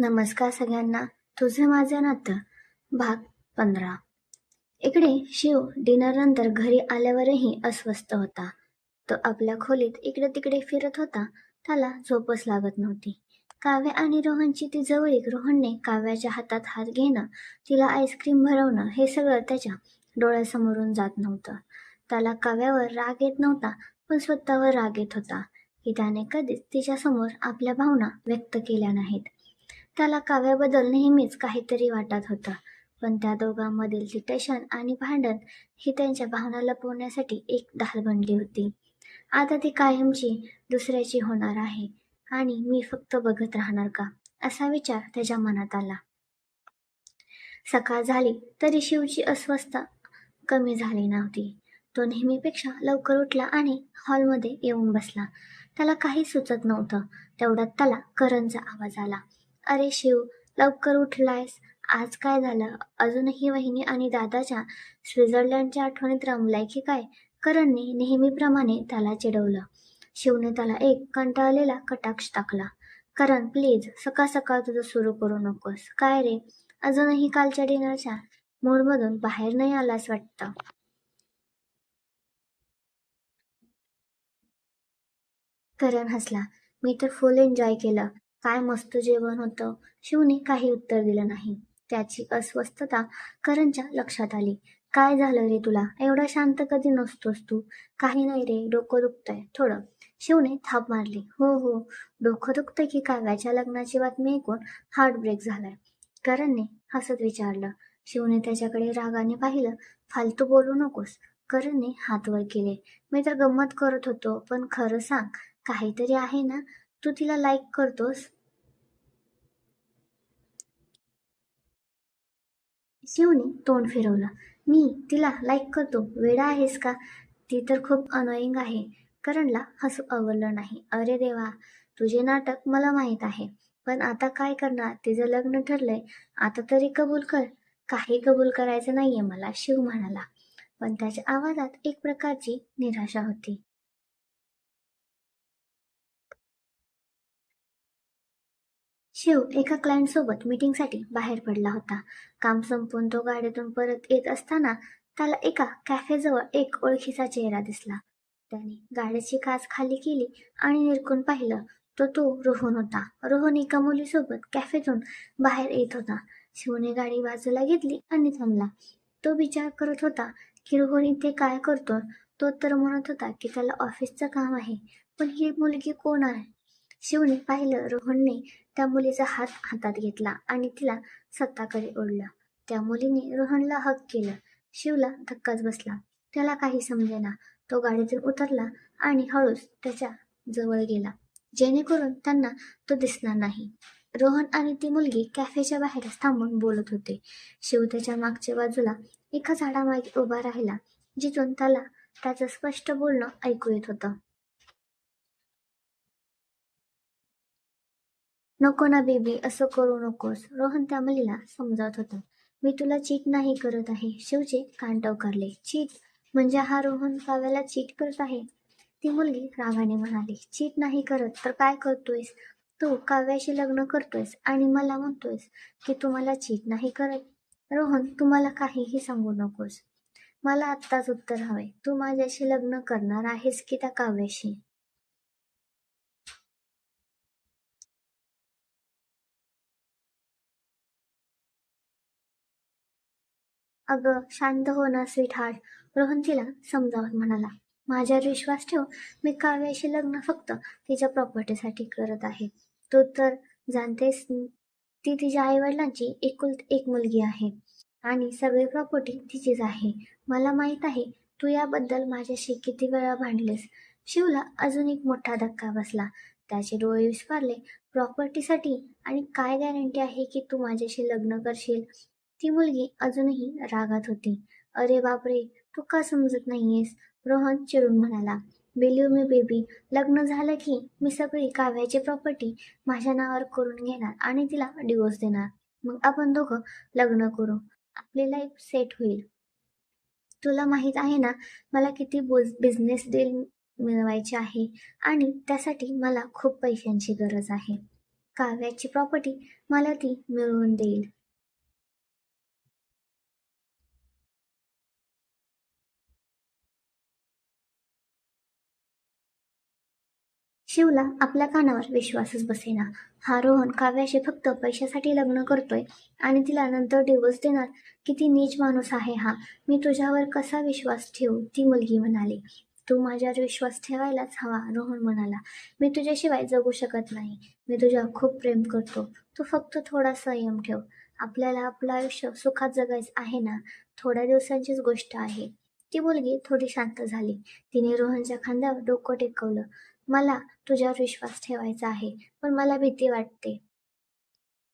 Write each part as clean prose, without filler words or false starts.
नमस्कार सगळ्यांना. तुझं माझं नातं भाग 15. इकडे शिव डिनरनंतर घरी आल्यावरही अस्वस्थ होता. तो आपल्या खोलीत इकडे तिकडे फिरत होता. त्याला झोपच लागत नव्हती. काव्य आणि रोहनची ती जवळीक, रोहनने काव्याच्या हातात हात घेणं, तिला आईस्क्रीम भरवणं, हे सगळं त्याच्या डोळ्यासमोरून जात नव्हतं. त्याला काव्यावर राग येत नव्हता, पण स्वतःवर राग येत होता की त्याने कधीच तिच्यासमोर आपल्या भावना व्यक्त केल्या नाहीत. त्याला काव्याबद्दल नेहमीच काहीतरी वाटत होतं, पण त्या दोघांमधील ती टेन्शन आणि भांडण ही त्यांच्या भावना लपवण्यासाठी एक ढाल बनली होती. आता ती कायमची दुसऱ्याची होणार आहे आणि मी फक्त बघत राहणार का, असा विचार त्याच्या मनात आला. सकाळ झाली तरी शिवची अस्वस्थता कमी झाली नव्हती. तो नेहमीपेक्षा लवकर उठला आणि हॉलमध्ये येऊन बसला. त्याला काही सुचत नव्हतं. तेवढ्यात त्याला करणचा आवाज आला. अरे शिव, लवकर उठलायस? आज काय झालं? अजूनही वहिनी आणि दादाच्या स्वित्झर्लंडच्या आठवणीत रमलाय की काय? करणने नेहमीप्रमाणे त्याला चिडवलं. शिवने त्याला एक कंटाळलेला कटाक्ष टाकला. करण, प्लीज, सकाळ सकाळ तुझं सुरू करू नकोस. काय रे, अजूनही कालच्या डिनरच्या मूडमधून बाहेर नाही आलास वाटतं. करण हसला. मी तर फुल एन्जॉय केलं. काय मस्त जेवण होतं. शिवने काही उत्तर दिलं नाही. त्याची अस्वस्थता करणच्या लक्षात आली. काय झालं रे तुला? एवढा शांत कधी नसतोस तू. काही नाही रे, डोकं दुखतंय थोडं. शिवने थाप मारली. हो हो, डोकं दुखतंय की काव्याच्या लग्नाची बातमी ऐकून हार्ट ब्रेक झालाय? करणने हसत विचारलं. शिवने त्याच्याकडे रागाने पाहिलं. फालतू बोलू नकोस. करणने हात वर केले. मी तर गंमत करत होतो, पण खरं सांग, काहीतरी आहे ना? तू तिला लाईक करतोस? शिवने तोंड फिरवलं. मी तिला लाईक करतो? वेडा आहेस का? ती तर खूप अनोईंग आहे. करणला हसू आवडलं नाही. अरे देवा, तुझे नाटक मला माहीत आहे. पण आता काय करणार? तिचं लग्न ठरलंय. आता तरी कबूल कर. काही कबूल करायचं नाहीये मला, शिव म्हणाला. पण त्याच्या आवाजात एक प्रकारची निराशा होती. शिव एका क्लायंटसोबत मीटिंगसाठी बाहेर पडला होता. काम संपवून तो गाडीतून परत येत असताना त्याला एका कॅफेजवळ एक ओळखीचा चेहरा दिसला. त्याने गाडीची काच खाली केली आणि निरखून पाहिलं. तो रोहन होता. रोहन एका मुलीसोबत कॅफेतून बाहेर येत होता. शिवने गाडी बाजूला घेतली आणि थांबला. तो विचार करत होता की रोहन इथे काय करतो. तो तर म्हणत होता की त्याला ऑफिसचं काम आहे, पण ही मुलगी कोण आहे? शिवने पाहिलं. रोहनने त्या मुलीचा हात हातात घेतला आणि तिला स्वतःकडे ओढलं. त्या मुलीने रोहनला हक केलं. शिवला धक्काच बसला. त्याला काही समजेना. तो गाडीतून उतरला आणि हळूच त्याच्या जवळ गेला, जेणेकरून त्यांना तो दिसणार नाही. रोहन आणि ती मुलगी कॅफेच्या बाहेरच थांबून बोलत होते. शिव त्याच्या मागच्या बाजूला एका झाडामागे उभा राहिला, जिथून त्याला त्याचं स्पष्ट बोलणं ऐकू येत होतं. नको ना बेबी, असं करू नकोस. रोहन त्या मुलीला समजावत होता. मी तुला चीट नाही करत आहे. शिवचे कान टवकारले. चीट म्हणजे हा रोहन काव्याला चीट करत आहे? ती मुलगी रागाने म्हणाली. चीट नाही करत तर काय करतोयस? तू काव्याशी लग्न करतोयस आणि मला म्हणतोयस की तू मला चीट नाही करत? रोहन, तू मला काहीही सांगू नकोस. मला आत्ताच उत्तर हवंय. तू माझ्याशी लग्न करणार आहेस की त्या काव्याशी? अगं शांत हो ना स्वीटहार्ट, रोहन तिला समजावत म्हणाला. माझ्यावर विश्वास ठेव. मी काव्याशी लग्न फक्त तिच्या प्रॉपर्टीसाठी करत आहे. तू तर जाणतेस, ती तिच्या आईवडिलांची एकुलती एक मुलगी आहे आणि सगळी प्रॉपर्टी तिचीच आहे. मला माहित आहे तू याबद्दल माझ्याशी किती वेळा भांडलेस. शिवला अजून एक मोठा धक्का बसला. त्याचे डोळे विस्फारले. प्रॉपर्टीसाठी? आणि काय गॅरंटी आहे की तू माझ्याशी लग्न करशील? ती मुलगी अजूनही रागात होती. अरे बापरे, तू का समजत नाहीयेस? रोहन चिडून म्हणाला. बिलीव्ह मी बेबी, लग्न झालं की मी सगळी काव्याची प्रॉपर्टी माझ्या नावावर करून घेणार आणि तिला डिवोर्स देणार. मग आपण दोघं लग्न करू. आपली लाईफ सेट होईल. तुला माहित आहे ना मला किती बिझनेस डील मिळवायचे आहे आणि त्यासाठी मला खूप पैशांची गरज आहे. काव्याची प्रॉपर्टी मला ती मिळवून देईल. शिवला आपल्या कानावर विश्वासच बसेना. हा रोहन काव्याशी फक्त पैशासाठी लग्न करतोय आणि तिला नंतर डिवोर्स देणार. किती नीच माणूस आहे हा. मी तुझ्यावर कसा विश्वास ठेवू, ती मुलगी म्हणाली. तू माझ्यावर विश्वास ठेवायलाच हवा, रोहन म्हणाला. मी तुझ्याशिवाय जगू शकत नाही. मी तुझ्यावर खूप प्रेम करतो. तू फक्त थोडा संयम ठेव. आपल्याला आपलं आयुष्य सुखात जगायचं आहे ना. थोड्या दिवसांचीच गोष्ट आहे. ती मुलगी थोडी शांत झाली. तिने रोहनच्या खांद्यावर डोकं टेकवलं. मला तुझ्यावर विश्वास ठेवायचा आहे, पण मला भीती वाटते.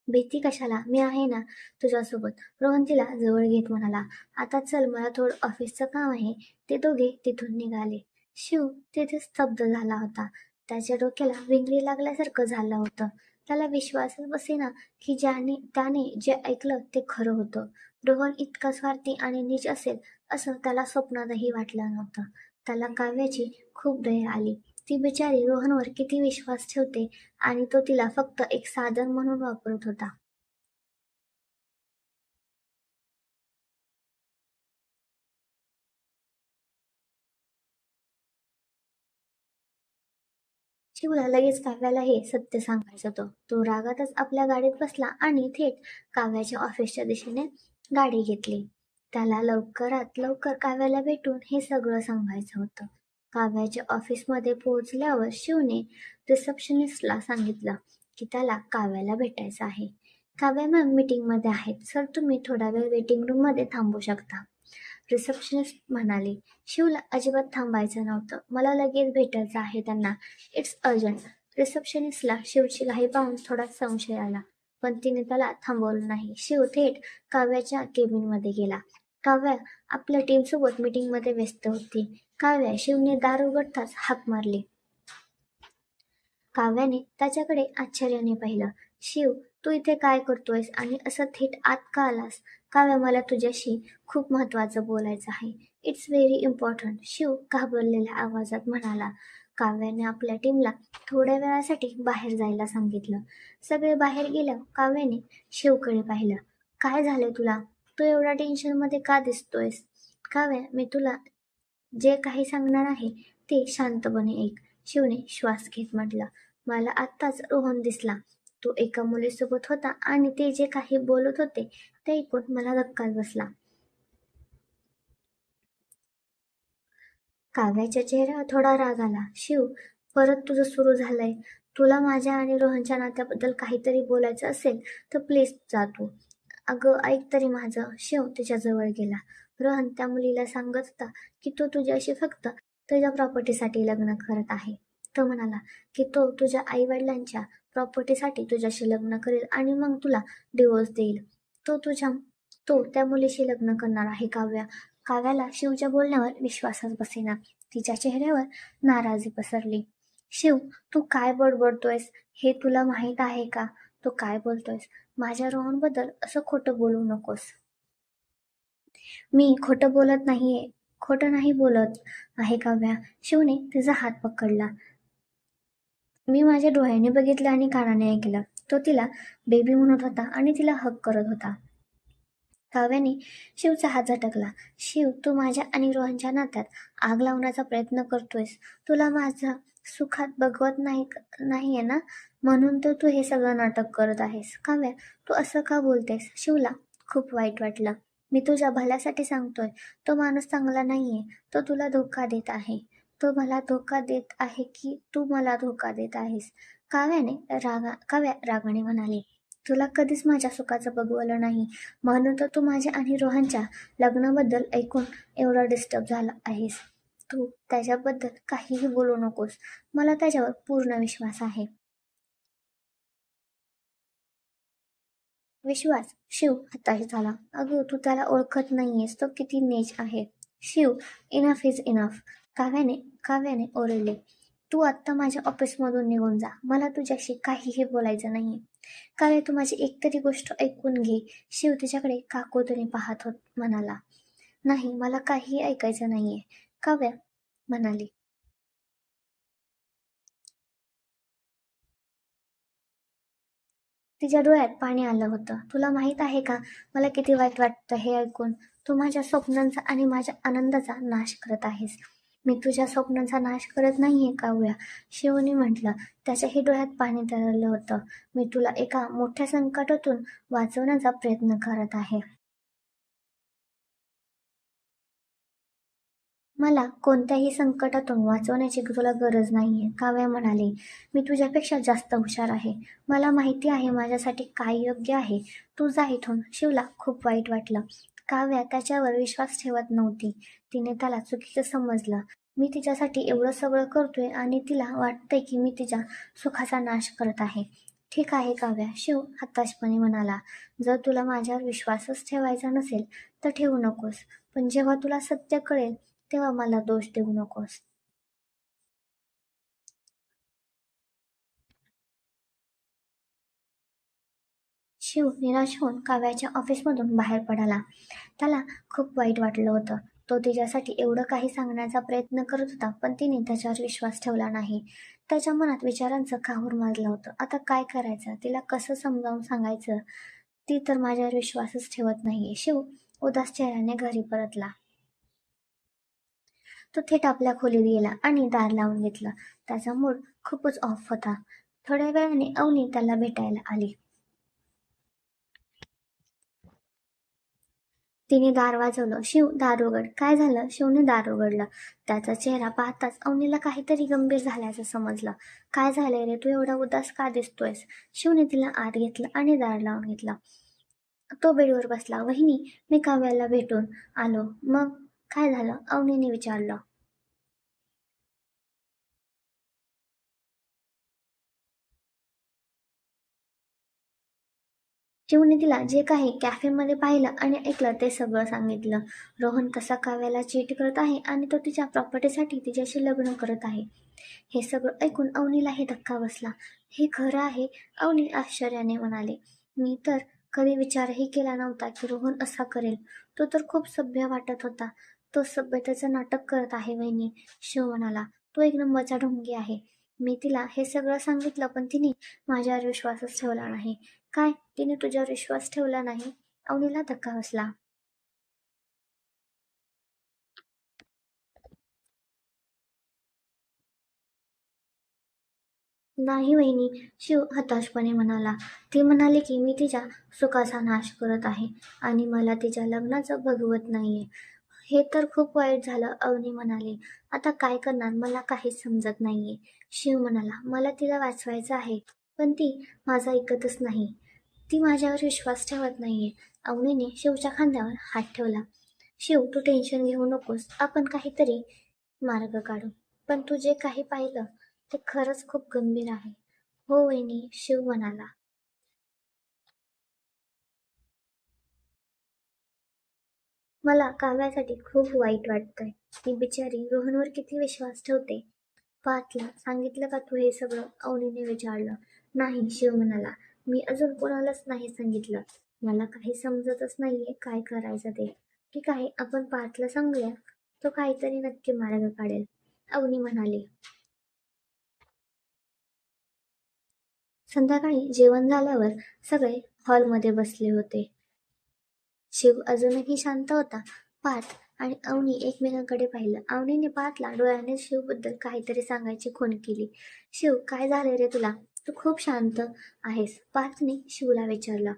भीती कशाला? मी आहे ना तुझ्यासोबत, रोहन तिला जवळ घेत म्हणाला. आता चल, मला थोडं ऑफिसचं काम आहे. ते दोघे तिथून निघाले. शिव तिथे स्तब्ध झाला होता. त्याच्या डोक्याला विंगरी लागल्यासारखं झालं होतं. त्याला विश्वासच बसेना की त्याने जे ऐकलं ते खरं होतं. रोहन इतका स्वार्थी आणि नीच असेल असं त्याला स्वप्नातही वाटलं नव्हतं. त्याला काव्याची खूप दया आली. ती बिचारी रोहनवर किती विश्वास ठेवते आणि तो तिला फक्त एक साधन म्हणून वापरत होता. शिवला लगेच काव्याला हे सत्य सांगायचं होतं. तो रागातच आपल्या गाडीत बसला आणि थेट काव्याच्या ऑफिसच्या दिशेने गाडी घेतली. त्याला लवकरात लवकर काव्याला भेटून हे सगळं सांगायचं होतं. काव्याच्या ऑफिसमध्ये पोहोचल्यावर शिवने रिसेप्शनिस्टला सांगितलं की त्याला काव्याला भेटायचं आहे. काव्या मॅम मीटिंगमध्ये आहेत सर, तुम्ही थोडा वेळ वेटिंग रूममध्ये थांबू शकता. रिसेप्शनिस्ट म्हणाले. शिवला अजिबात थांबायचं नव्हतं. मला लगेच भेटायचं आहे त्यांना. It's urgent. रिसेप्शनिस्टला शिवची घाई पाहून थोडा संशय आला, पण तिने त्याला थांबवलं नाही. शिव थेट काव्याच्या केबिनमध्ये गेला. काव्या आपल्या टीमसोबत मीटिंगमध्ये व्यस्त होती. काव्या शिवने दार उघडताच हाक मारली. काव्याने त्याच्याकडे आश्चर्याने पाहिलं. शिव, तू इथे काय करतोयस आणि असं थेट आत का आलास? काव्या, मला तुझ्याशी खूप महत्वाचं बोलायचं आहे. इट्स व्हेरी इम्पॉर्टंट, शिव घाबरलेल्या आवाजात म्हणाला. काव्याने आपल्या टीमला थोड्या वेळासाठी बाहेर जायला सांगितलं. सगळे बाहेर गेल्यावर काव्याने शिवकडे पाहिलं. काय झालंय तुला? तू एवढा टेन्शनमध्ये का दिसतोयस? काव्या, मी तुला जे काही सांगणार आहे ते शांतपणे ऐक, शिवने श्वास घेत म्हटलं. मला आत्ताच रोहन दिसला. तो एका मुलीसोबत होता आणि ते जे काही बोलत होते ते ऐकून मला धक्काच बसला. काव्याच्या चेहऱ्यावर थोडा राग आला. शिव, परत तुझं सुरू झालंय. तुला माझ्या आणि रोहनच्या नात्याबद्दल काहीतरी बोलायचं असेल तर प्लीज जा तू. अगं ऐक तरी माझं. शिव तिच्याजवळ गेला. रोहन त्या मुलीला सांगत होता की तो तुझ्याशी फक्त तुझ्या प्रॉपर्टीसाठी लग्न करत आहे. तो म्हणाला की तो तुझ्या आई वडिलांच्या प्रॉपर्टीसाठी तुझ्याशी लग्न करेल आणि मग तुला डिवोर्स देईल. तो तुझ्या तो त्या मुलीशी लग्न करणार आहे. काव्याला शिवच्या बोलण्यावर विश्वासच बसेना. तिच्या चेहऱ्यावर नाराजी पसरली. शिव, तू काय बडबडतोयस? हे तुला माहीत आहे का? तू काय बोलतोयस? माझ्या रोहनबद्दल असं खोटं बोलू नकोस. मी खोटं बोलत नाहीये. खोटं नाही बोलत आहे काव्या. शिवने तिचा हात पकडला. मी माझ्या डोळ्याने बघितलं आणि कानाने ऐकलं. तो तिला बेबी म्हणत होता आणि तिला हक करत होता. काव्याने शिवचा हात झटकला. शिव, तू माझ्या आणि रोहनच्या नात्यात आग लावण्याचा प्रयत्न करतोयस. तुला माझा सुखात बघवत नाहीये ना, म्हणून तर तू हे सगळं नाटक करत आहेस. काव्या, तू असं का बोलतेस? शिवला खूप वाईट वाटलं. मी तुझ्या भल्यासाठी सांगतोय. तो माणूस चांगला नाहीये. तो तुला धोका देत आहे. तो मला धोका देत आहे की तू मला धोका देत आहेस? काव्या रागाने म्हणाली. तुला कधीच माझ्या सुखाचं बघवलं नाही, म्हणून तर तू माझ्या आणि रोहनच्या लग्नाबद्दल ऐकून एवढा डिस्टर्ब झाला आहेस. तू त्याच्याबद्दल काहीही बोलू नकोस. मला त्याच्यावर पूर्ण विश्वास आहे. विश्वास? शिव हताश झाला. अगं, तू त्याला ओळखत नाहीयेस. तो किती नीच आहे. Shiv, enough is enough. काव्याने काव्याने ओरडले. तू आत्ता माझ्या ऑफिसमधून निघून जा. मला तुझ्याशी काहीही बोलायचं नाहीये. काव्या, तू माझी एकतरी गोष्ट ऐकून घे. शिव तिच्याकडे काकुतीने पाहत म्हणाला. नाही, मला काहीही ऐकायचं नाहीये, काव्या म्हणाली. तिच्या डोळ्यात पाणी आलं होतं. तुला माहित आहे का, मला किती वाईट वाटतं हे ऐकून. तू माझ्या स्वप्नांचा आणि माझ्या आनंदाचा नाश करत आहेस. मी तुझ्या स्वप्नांचा नाश करत नाहीये काव्या, शिवने म्हटलं. त्याच्याही डोळ्यात पाणी तरळलं होतं. मी तुला एका मोठ्या संकटातून वाचवण्याचा प्रयत्न करत आहे. मला कोणत्याही संकटातून वाचवण्याची तुला गरज नाहीये, काव्या म्हणाली. मी तुझ्यापेक्षा जास्त हुशार आहे. मला माहिती आहे माझ्यासाठी काय योग्य आहे. तू जा इथून. शिवला खूप वाईट वाटलं. काव्या त्याच्यावर विश्वास ठेवत नव्हती. तिने त्याला चुकीचं समजलं. मी तिच्यासाठी एवढं सगळं करतोय आणि तिला वाटतंय की मी तिच्या सुखाचा नाश करत आहे. ठीक आहे काव्या, शिव हताशपणे म्हणाला. जर तुला माझ्यावर विश्वासच ठेवायचा नसेल तर ठेवू नकोस. पण जेव्हा तुला सत्य कळेल तेव्हा मला दोष देऊ नकोस. शिव निराश होऊन काव्याच्या ऑफिसमधून बाहेर पडाला. त्याला खूप वाईट वाटलं होतं. तो तिच्यासाठी एवढं काही सांगण्याचा प्रयत्न करत होता, पण तिने त्याच्यावर विश्वास ठेवला नाही. त्याच्या मनात विचारांचं काहूर माजलं होतं. आता काय करायचं? तिला कसं समजावून सांगायचं? ती तर माझ्यावर विश्वासच ठेवत नाहीये. शिव उदास चेहऱ्याने घरी परतला. तो थेट आपल्या खोलीत गेला आणि दार लावून घेतलं. त्याचा मूड खूपच ऑफ होता. थोड्या वेळाने अवनी त्याला भेटायला आली. तिने दार वाजवलं. शिव, दार उघड. काय झालं? शिवने दार उघडलं. त्याचा चेहरा पाहताच अवनीला काहीतरी गंभीर झाल्याचं समजलं. काय झालंय रे? तू एवढा उदास का दिसतोयस? शिवने तिला आत घेतलं आणि दार लावून घेतलं. तो बेडवर बसला. वहिनी, मी काव्याला भेटून आलो. मग काय झालं? अवनीने विचारलं. चिवने तिला जे काही कॅफेमध्ये पाहिलं आणि ऐकलं ते सगळं सांगितलं. रोहन कसा काव्याला चीट करत आहे आणि तो तिच्या प्रॉपर्टीसाठी तिच्याशी लग्न करत आहे. हे सगळं ऐकून अवनीलाही धक्का बसला. हे खरं आहे? अवनी आश्चर्याने म्हणाले. मी तर कधी विचारही केला नव्हता की रोहन असा करेल. तो तर खूप सभ्य वाटत होता. तो सभ्यतेचं नाटक करत आहे वहिनी, शिव म्हणाला. तो एक नंबरचा ढोंगी आहे. मी तिला हे सगळं सांगितलं पण तिने माझ्यावर विश्वासच ठेवला नाही. काय? तिने तुझ्यावर विश्वास ठेवला नाही? अवनीला धक्का बसला. नाही वहिनी, शिव हताशपणे म्हणाला. ती म्हणाली की मी तिच्या सुखाचा नाश करत आहे आणि मला तिच्या लग्नाचं बघवत नाहीये. हे तर खूप वाईट झालं, अवनी म्हणाली. आता काय करणार मला काहीच समजत नाहीये. शिव म्हणाला, मला तिला वाचवायचं आहे, पण ती माझं ऐकतच नाही. ती माझ्यावर विश्वास ठेवत नाहीये. अवनीने शिवच्या खांद्यावर हात ठेवला. शिव, तू टेन्शन घेऊ नकोस. आपण काहीतरी मार्ग काढू. पण तू जे काही पाहिलं ते खरंच खूप गंभीर आहे. हो वहिनी, शिव म्हणाला. मला काव्यासाठी खूप वाईट वाटतंय. ती बिचारी रोहनवर किती विश्वास ठेवते. पार्थला सांगितलं का तू हे सगळं? अवनीने विचारलं. नाही, शिव म्हणाला. मी अजून कोणालाच नाही सांगितलं. मला काही समजतच नाहीये काय करायचं ते. ठीक आहे, आपण पार्थला सांगूया. तो काहीतरी नक्की मार्ग काढेल, अवनी म्हणाली. संध्याकाळी जेवण झाल्यावर सगळे हॉलमध्ये बसले होते. शिव अजूनही शांत होता. पार्थ आणि अवनी एकमेकांकडे पाहिलं. अवनीने पार्थला डोळ्याने शिवबद्दल काहीतरी सांगायची खूण केली. शिव, काय झालंय रे तुला? तू खूप शांत आहेस, पार्थने शिवला विचारलं.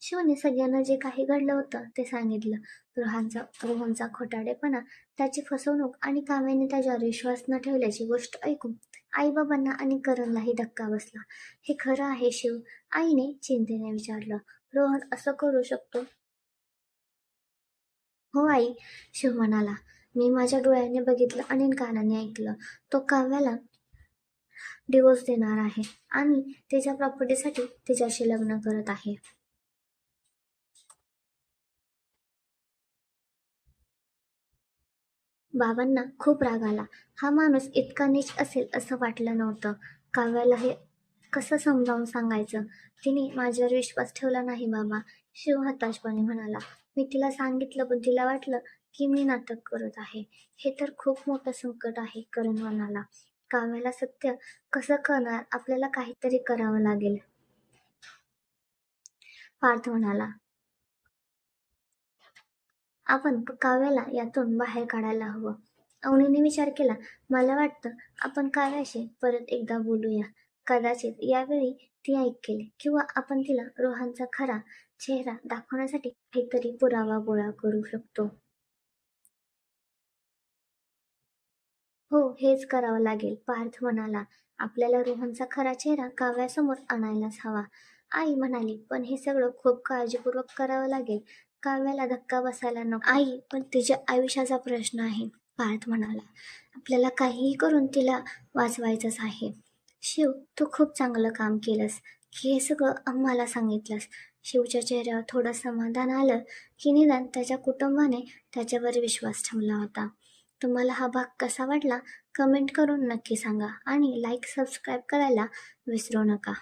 शिवने सगळ्यांना जे काही घडलं होतं ते सांगितलं. रोहनचा खोटारडेपणा, त्याची फसवणूक आणि काव्याने त्याच्यावर विश्वास न ठेवल्याची गोष्ट ऐकून आईबाबांना आणि करणलाही धक्का बसला. हे खरं आहे शिव? आईने चिंतेने विचारलं. रोहन असं करू शकतो? हो आई, शिव म्हणाला. मी माझ्या डोळ्याने बघितलं आणि कानाने ऐकलं. तो काव्याला डिवोर्स देणार आहे आणि तिच्या प्रॉपर्टीसाठी तिच्याशी लग्न करत आहे. बाबांना खूप राग आला. हा माणूस इतका नीच असेल असं वाटलं नव्हतं. काव्याला हे कसं समजावून सांगायचं? तिने माझ्यावर विश्वास ठेवला नाही बाबा, शिव हताशपणे म्हणाला. मी तिला सांगितलं पण तिला वाटलं की मी नाटक करत आहे. हे तर खूप मोठं संकट आहे, करण म्हणाला. काव्याला सत्य कसं कळणार? आपल्याला काहीतरी करावं लागेल. पार्थ म्हणाला. आपण काव्याला यातून बाहेर काढायला हवं. अवनीने विचार केला. मला वाटतं आपण काव्याशी परत एकदा बोलूया. कदाचित यावेळी ती ऐकेल किंवा आपण तिला रोहनचा खरा चेहरा दाखवण्यासाठी काहीतरी पुरावा गोळा करू शकतो. हो, हेच करावं लागेल, पार्थ म्हणाला. आपल्याला रोहनचा खरा चेहरा काव्यासमोर आणायलाच हवा. आई म्हणाली, पण हे सगळं खूप काळजीपूर्वक करावं लागेल. काव्याला धक्का बसायला नको. आई, पण तिच्या आयुष्याचा प्रश्न आहे, पार्थ म्हणाला. आपल्याला काहीही करून तिला वाचवायचंच आहे. शिव, तू खूप चांगलं काम केलंस की हे सगळं आम्हाला सांगितलंस. शिवच्या चेहऱ्यावर थोडं समाधान आलं की निदान त्याच्या कुटुंबाने त्याच्यावर विश्वास ठेवला होता. तुम्हाला हा भाग कसा वाटला कमेंट करून नक्की सांगा आणि लाईक सबस्क्राईब करायला विसरू नका.